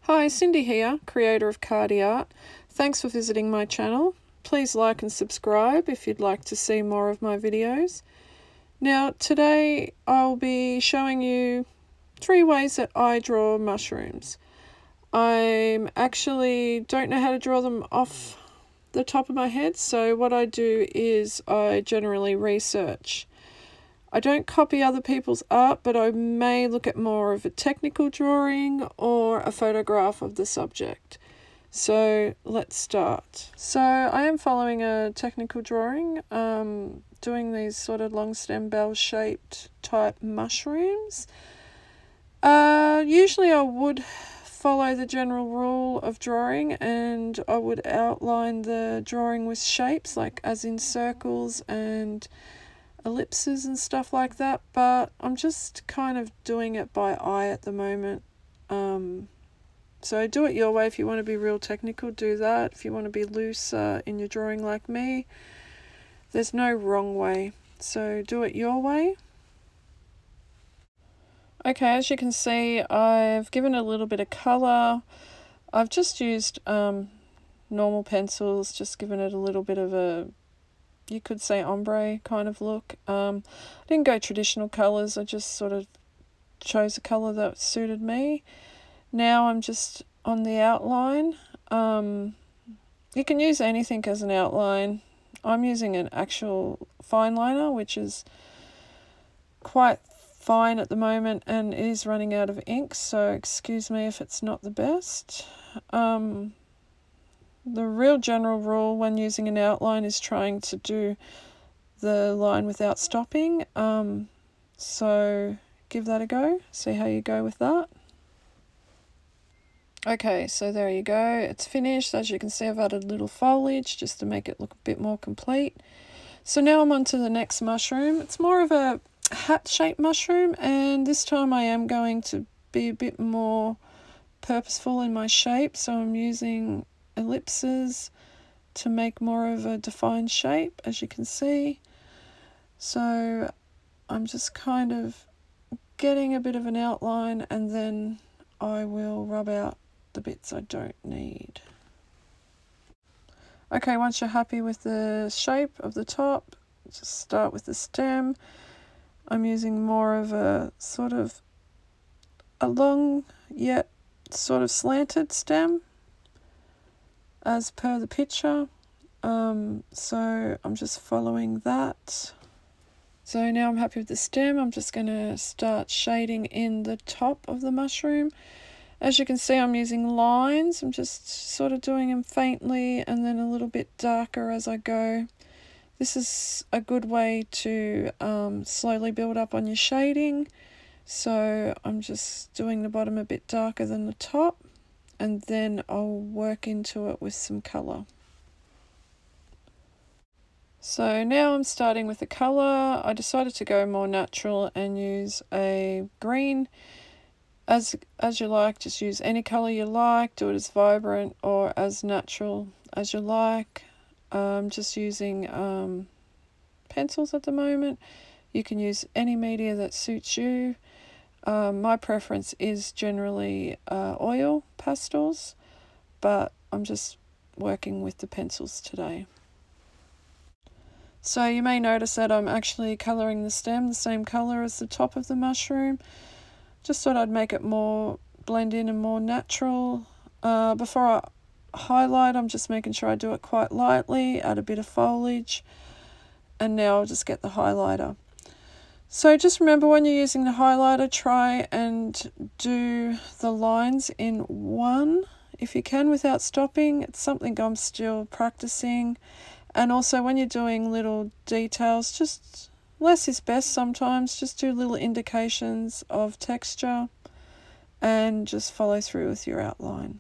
Hi, Cindy here, creator of Cardi Art. Thanks for visiting my channel. Please like and subscribe if you'd like to see more of my videos. Now, today I'll be showing you 3 ways that I draw mushrooms. I actually don't know how to draw them off the top of my head, so what I do is I generally research. I don't copy other people's art, but I may look at more of a technical drawing or a photograph of the subject. So let's start. So I am following a technical drawing, doing these sort of long stem bell shaped type mushrooms. Usually I would follow the general rule of drawing and I would outline the drawing with shapes, like as in circles and ellipses and stuff like that, but I'm just kind of doing it by eye at the moment. So do it your way. If you want to be real technical, do that. If you want to be loose in your drawing like me, there's no wrong way, so do it your way. Okay, as you can see, I've given a little bit of colour. I've just used normal pencils, just given it a little bit of a, you could say, ombre kind of look. I didn't go traditional colours, I just sort of chose a colour that suited me. Now I'm just on the outline. You can use anything as an outline. I'm using an actual fine liner, which is quite fine at the moment and is running out of ink, so excuse me if it's not the best. The real general rule when using an outline is trying to do the line without stopping, so give that a go, see how you go with that. Okay, so there you go, it's finished. As you can see, I've added a little foliage just to make it look a bit more complete. So now I'm on to the next mushroom. It's more of a hat-shaped mushroom, and this time I am going to be a bit more purposeful in my shape, so I'm using ellipses to make more of a defined shape, as you can see. So I'm just kind of getting a bit of an outline, and then I will rub out the bits I don't need. Okay, once you're happy with the shape of the top, just start with the stem. I'm using more of a sort of a long yet sort of slanted stem as per the picture. So I'm just following that. So now I'm happy with the stem. I'm just going to start shading in the top of the mushroom. As you can see, I'm using lines. I'm just sort of doing them faintly and then a little bit darker as I go. This is a good way to slowly build up on your shading. So I'm just doing the bottom a bit darker than the top, and then I'll work into it with some colour. So now I'm starting with the colour. I decided to go more natural and use a green. As you like, just use any colour you like, do it as vibrant or as natural as you like. I'm just using pencils at the moment. You can use any media that suits you. My preference is generally oil pastels, but I'm just working with the pencils today. So you may notice that I'm actually colouring the stem the same colour as the top of the mushroom. Just thought I'd make it more blend in and more natural. Before I highlight, I'm just making sure I do it quite lightly, add a bit of foliage, and now I'll just get the highlighter. So just remember, when you're using the highlighter, try and do the lines in one if you can without stopping. It's something I'm still practicing. And also when you're doing little details, just less is best sometimes. Just do little indications of texture and just follow through with your outline.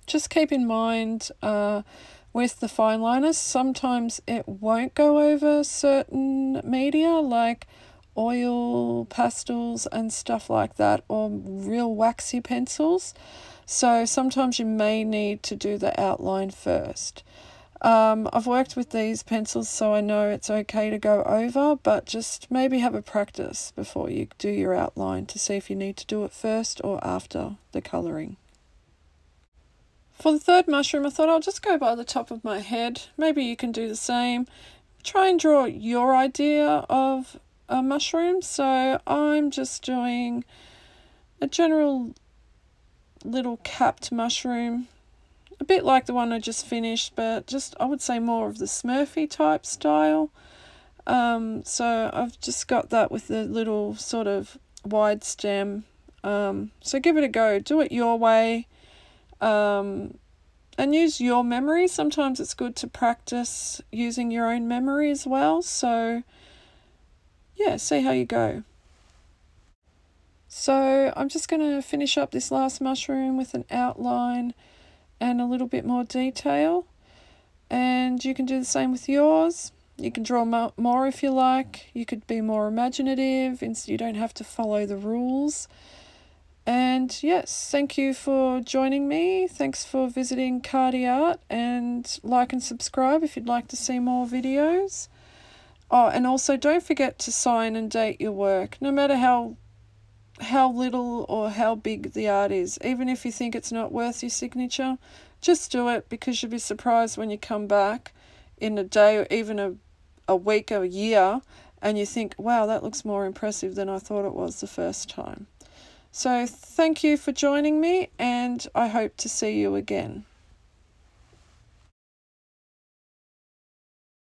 Just keep in mind with the fine liners, sometimes it won't go over certain media like oil, pastels and stuff like that, or real waxy pencils. So sometimes you may need to do the outline first. I've worked with these pencils, so I know it's okay to go over, but just maybe have a practice before you do your outline to see if you need to do it first or after the colouring. For the third mushroom, I thought I'll just go by the top of my head. Maybe you can do the same. Try and draw your idea of a mushroom. So I'm just doing a general little capped mushroom, a bit like the one I just finished, but just, I would say, more of the Smurfy type style. So I've just got that with the little sort of wide stem. So give it a go. Do it your way. And use your memory. Sometimes it's good to practice using your own memory as well. So yeah, see how you go. So I'm just going to finish up this last mushroom with an outline and a little bit more detail. And you can do the same with yours. You can draw more if you like. You could be more imaginative. You don't have to follow the rules. And yes, thank you for joining me. Thanks for visiting Cardi Art, and like and subscribe if you'd like to see more videos. Oh, and also don't forget to sign and date your work, no matter how little or how big the art is. Even if you think it's not worth your signature, just do it, because you'll be surprised when you come back in a day or even a week or a year and you think, wow, that looks more impressive than I thought it was the first time. So thank you for joining me, and I hope to see you again.